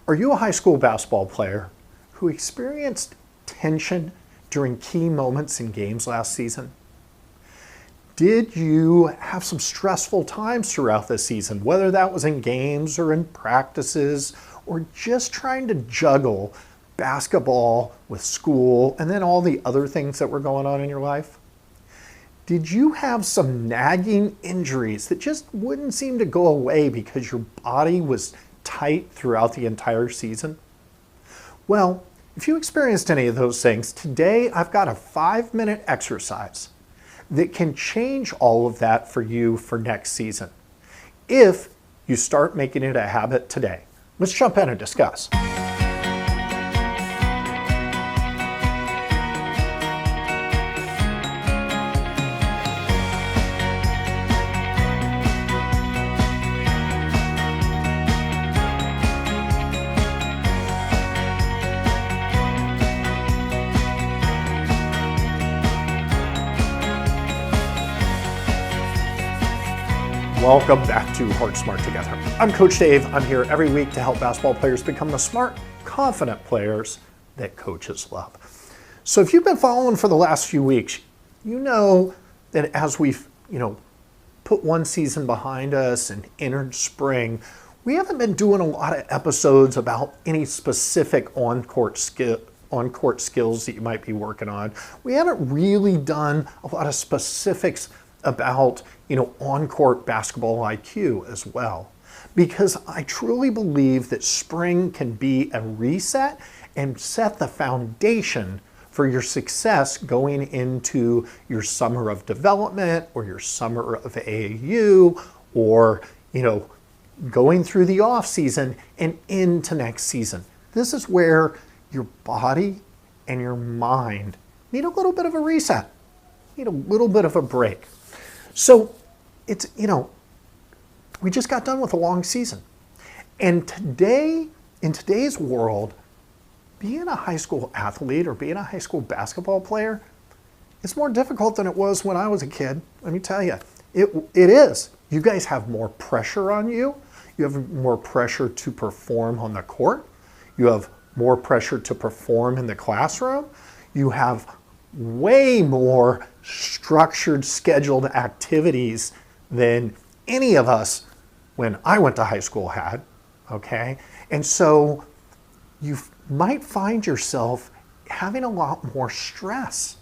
Are you a high school basketball player who experienced tension during key moments in games last season? Did you have some stressful times throughout the season, whether that was in games or in practices, or just trying to juggle basketball with school and then all the other things that were going on in your life? Did you have some nagging injuries that just wouldn't seem to go away because your body was tight throughout the entire season? Well, if you experienced any of those things, today I've got a 5-minute exercise that can change all of that for you for next season, if you start making it a habit today. Let's jump in and discuss. Welcome back to Heart Smart Together. I'm Coach Dave. I'm here every week to help basketball players become the smart, confident players that coaches love. So if you've been following for the last few weeks, you know that as we've, put one season behind us and entered spring, we haven't been doing a lot of episodes about any specific on-court skills that you might be working on. We haven't really done a lot of specifics about, on-court basketball IQ as well. Because I truly believe that spring can be a reset and set the foundation for your success going into your summer of development or your summer of AAU or, going through the off season and into next season. This is where your body and your mind need a little bit of a reset, need a little bit of a break. So it's, we just got done with a long season. And today, in today's world, being a high school athlete or being a high school basketball player, it's more difficult than it was when I was a kid. Let me tell you, it is. You guys have more pressure on you. You have more pressure to perform on the court. You have more pressure to perform in the classroom. You have way more structured, scheduled activities than any of us when I went to high school had, okay? And so you might find yourself having a lot more stress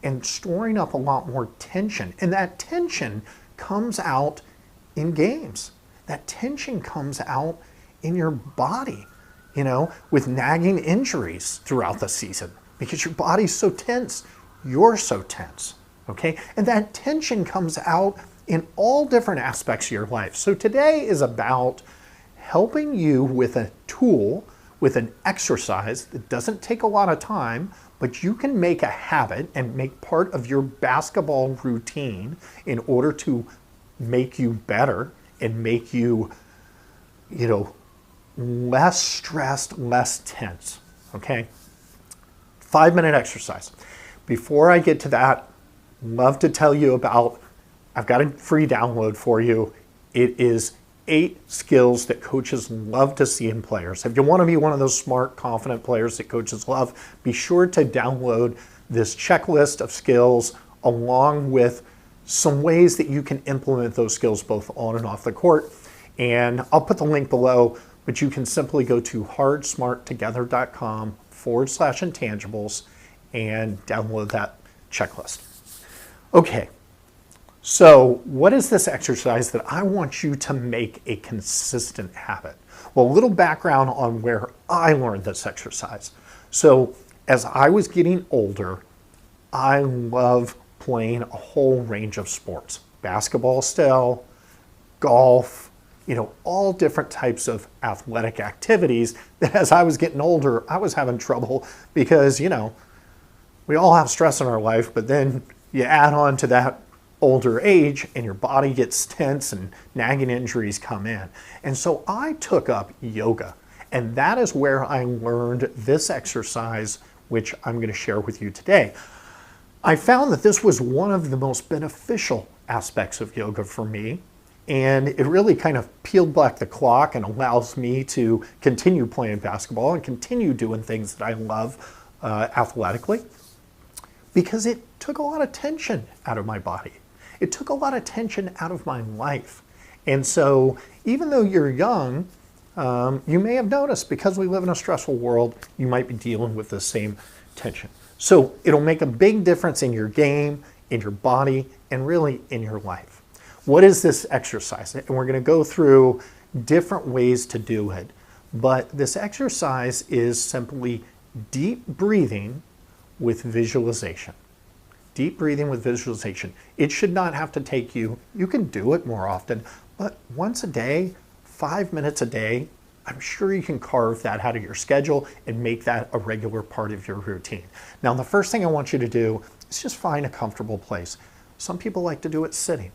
and storing up a lot more tension. And that tension comes out in games. That tension comes out in your body, with nagging injuries throughout the season because your body's so tense. You're so tense, okay? And that tension comes out in all different aspects of your life. So today is about helping you with a tool, with an exercise that doesn't take a lot of time, but you can make a habit and make part of your basketball routine in order to make you better and make you, less stressed, less tense, okay? 5-minute exercise. Before I get to that, love to tell you about, I've got a free download for you. It is 8 skills that coaches love to see in players. If you want to be one of those smart, confident players that coaches love, be sure to download this checklist of skills along with some ways that you can implement those skills both on and off the court. And I'll put the link below, but you can simply go to hardsmarttogether.com/intangibles and download that checklist. Okay, so what is this exercise that I want you to make a consistent habit? Well, a little background on where I learned this exercise. So as I was getting older, I love playing a whole range of sports. Basketball still, golf, all different types of athletic activities that as I was getting older, I was having trouble because, we all have stress in our life, but then you add on to that older age and your body gets tense and nagging injuries come in. And so I took up yoga, and that is where I learned this exercise, which I'm going to share with you today. I found that this was one of the most beneficial aspects of yoga for me And it really kind of peeled back the clock and allows me to continue playing basketball and continue doing things that I love athletically, because it took a lot of tension out of my body. It took a lot of tension out of my life. And so even though you're young, you may have noticed, because we live in a stressful world, you might be dealing with the same tension. So it'll make a big difference in your game, in your body, and really in your life. What is this exercise? And we're going to go through different ways to do it. But this exercise is simply deep breathing with visualization. Deep breathing with visualization. It should not have to take you can do it more often, but once a day, 5 minutes a day, I'm sure you can carve that out of your schedule and make that a regular part of your routine. Now, the first thing I want you to do is just find a comfortable place. Some people like to do it sitting.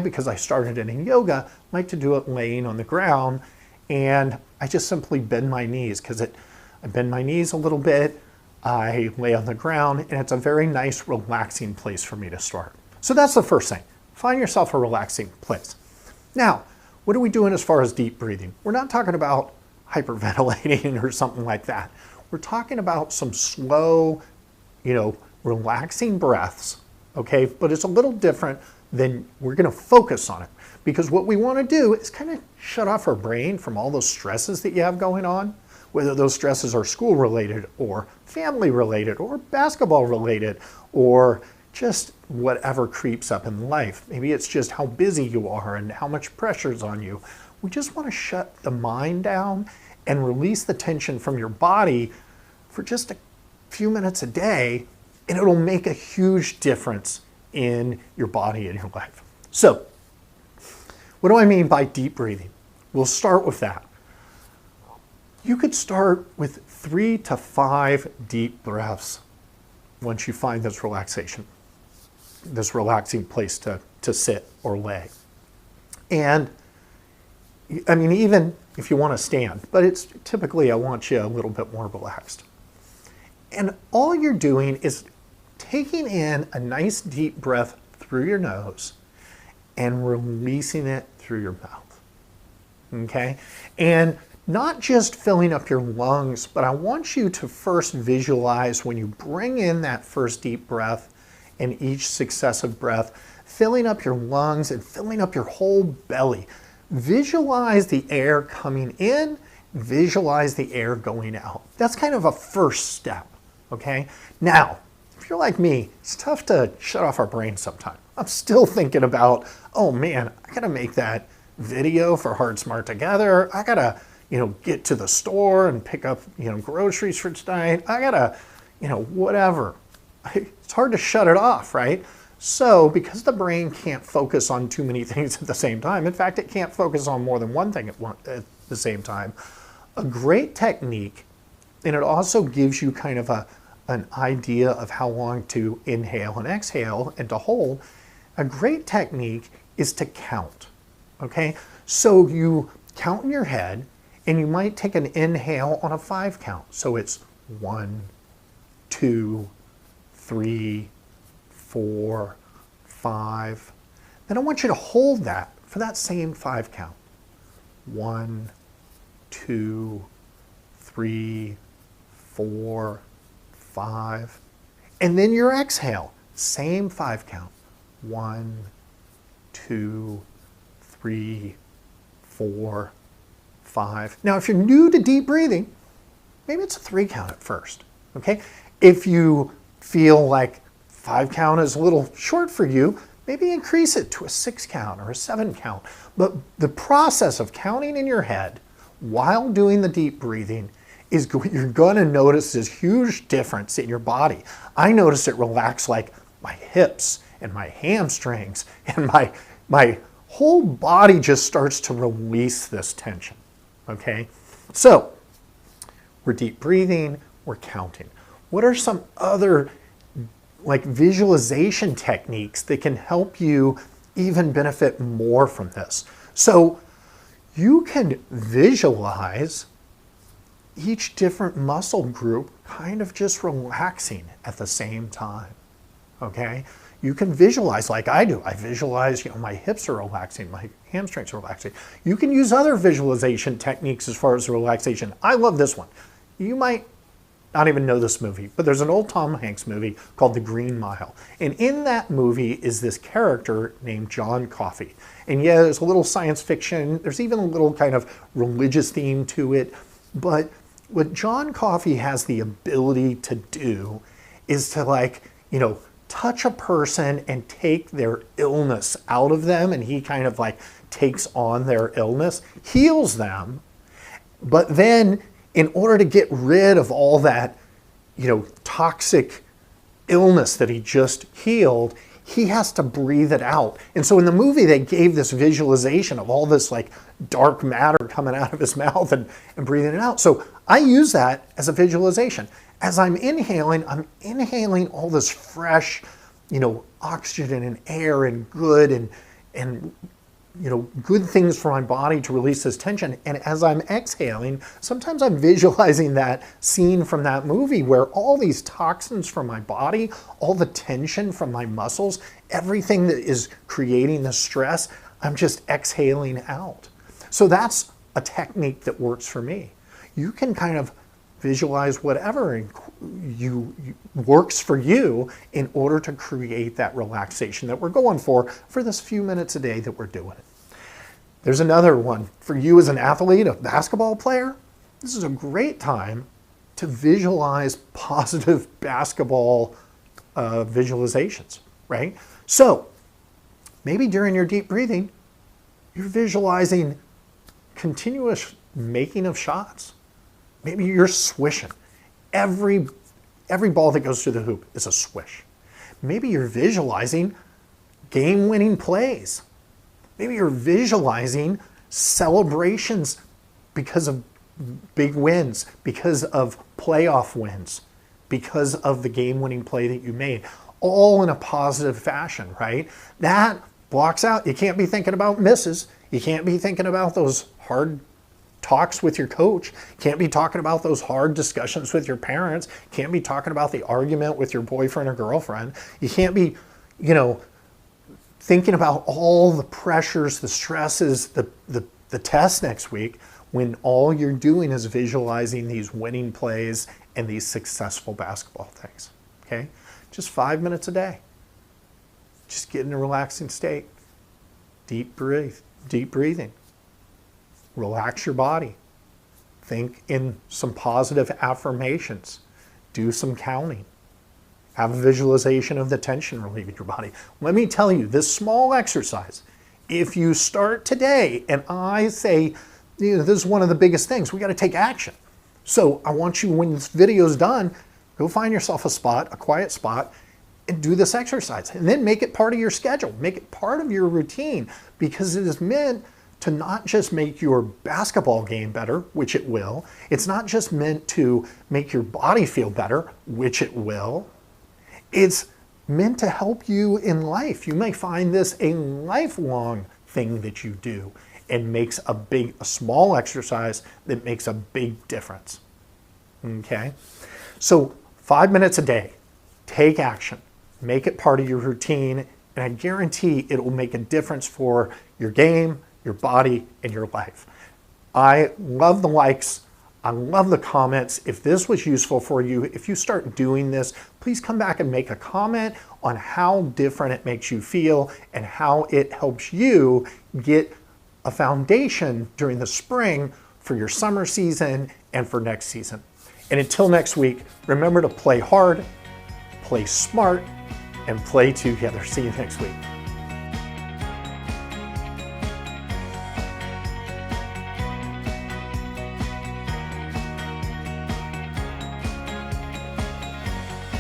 Because I started it in yoga, like to do it laying on the ground, and I just simply bend my knees, because I bend my knees a little bit, I lay on the ground, and it's a very nice, relaxing place for me to start. So that's the first thing. Find yourself a relaxing place. Now, what are we doing as far as deep breathing? We're not talking about hyperventilating or something like that. We're talking about some slow, relaxing breaths, okay? But it's a little different. Then we're going to focus on it, because what we want to do is kind of shut off our brain from all those stresses that you have going on, whether those stresses are school related or family related or basketball related or just whatever creeps up in life. Maybe it's just how busy you are and how much pressure is on you. We just want to shut the mind down and release the tension from your body for just a few minutes a day, and it'll make a huge difference in your body and your life. So, what do I mean by deep breathing? We'll start with that. You could start with 3 to 5 deep breaths once you find this relaxation, this relaxing place to sit or lay. And I mean, even if you want to stand, but it's typically I want you a little bit more relaxed. And all you're doing is taking in a nice deep breath through your nose and releasing it through your mouth, okay? And not just filling up your lungs, but I want you to first visualize when you bring in that first deep breath and each successive breath, filling up your lungs and filling up your whole belly. Visualize the air coming in, visualize the air going out. That's kind of a first step, okay? Now, if you're like me, it's tough to shut off our brain sometimes. I'm still thinking about, oh man, I gotta make that video for Hard Smart Together. I gotta, get to the store and pick up, groceries for tonight. I gotta, whatever. It's hard to shut it off, right? So because the brain can't focus on too many things at the same time, in fact, it can't focus on more than one thing at the same time, a great technique, and it also gives you kind of an idea of how long to inhale and exhale and to hold, a great technique is to count, okay? So you count in your head, and you might take an inhale on a 5 count. So it's 1, 2, 3, 4, 5. Then I want you to hold that for that same 5 count. 1, 2, 3, 4, 5. And then your exhale, same 5 count. 1, 2, 3, 4, 5. Now, if you're new to deep breathing, maybe it's a 3 count at first, okay? If you feel like 5 count is a little short for you, maybe increase it to a 6 count or a 7 count. But the process of counting in your head while doing the deep breathing is you're gonna notice this huge difference in your body. I notice it relax like my hips and my hamstrings, and my whole body just starts to release this tension, okay? So, we're deep breathing, we're counting. What are some other visualization techniques that can help you even benefit more from this? So, you can visualize each different muscle group kind of just relaxing at the same time, okay? You can visualize like I do. I visualize, my hips are relaxing, my hamstrings are relaxing. You can use other visualization techniques as far as relaxation. I love this one. You might not even know this movie, but there's an old Tom Hanks movie called The Green Mile. And in that movie is this character named John Coffey. And yeah, there's a little science fiction. There's even a little kind of religious theme to it. But what John Coffey has the ability to do is to touch a person and take their illness out of them, and he kind of takes on their illness, heals them, but then in order to get rid of all that, toxic illness that he just healed, he has to breathe it out. And so in the movie, they gave this visualization of all this dark matter coming out of his mouth and breathing it out. So I use that as a visualization. As I'm inhaling all this fresh, oxygen and air and good and good things for my body to release this tension. And as I'm exhaling, sometimes I'm visualizing that scene from that movie where all these toxins from my body, all the tension from my muscles, everything that is creating the stress, I'm just exhaling out. So that's a technique that works for me. You can kind of visualize whatever works for you in order to create that relaxation that we're going for this few minutes a day that we're doing it. There's another one for you as an athlete, a basketball player. This is a great time to visualize positive basketball visualizations, right? So maybe during your deep breathing, you're visualizing continuous making of shots. Maybe you're swishing. Every ball that goes through the hoop is a swish. Maybe you're visualizing game-winning plays. Maybe you're visualizing celebrations because of big wins, because of playoff wins, because of the game-winning play that you made, all in a positive fashion, right? That blocks out. You can't be thinking about misses. You can't be thinking about those hard talks with your coach. Can't be talking about those hard discussions with your parents. Can't be talking about the argument with your boyfriend or girlfriend. You can't be, thinking about all the pressures, the stresses, the test next week when all you're doing is visualizing these winning plays and these successful basketball things, okay? Just 5 minutes a day. Just get in a relaxing state. Deep breathing. Relax your body. Think in some positive affirmations. Do some counting. Have a visualization of the tension relieving your body. Let me tell you, this small exercise, if you start today, and I say, this is one of the biggest things, we got to take action. So I want you, when this video is done, go find yourself a quiet spot, and do this exercise. And then make it part of your schedule. Make it part of your routine, because it is meant to not just make your basketball game better, which it will. It's not just meant to make your body feel better, which it will. It's meant to help you in life. You may find this a lifelong thing that you do and makes a small exercise that makes a big difference. Okay? So 5 minutes a day, take action, make it part of your routine, and I guarantee it will make a difference for your game, your body, and your life. I love the likes. I love the comments. If this was useful for you, if you start doing this, please come back and make a comment on how different it makes you feel and how it helps you get a foundation during the spring for your summer season and for next season. And until next week, remember to play hard, play smart, and play together. See you next week.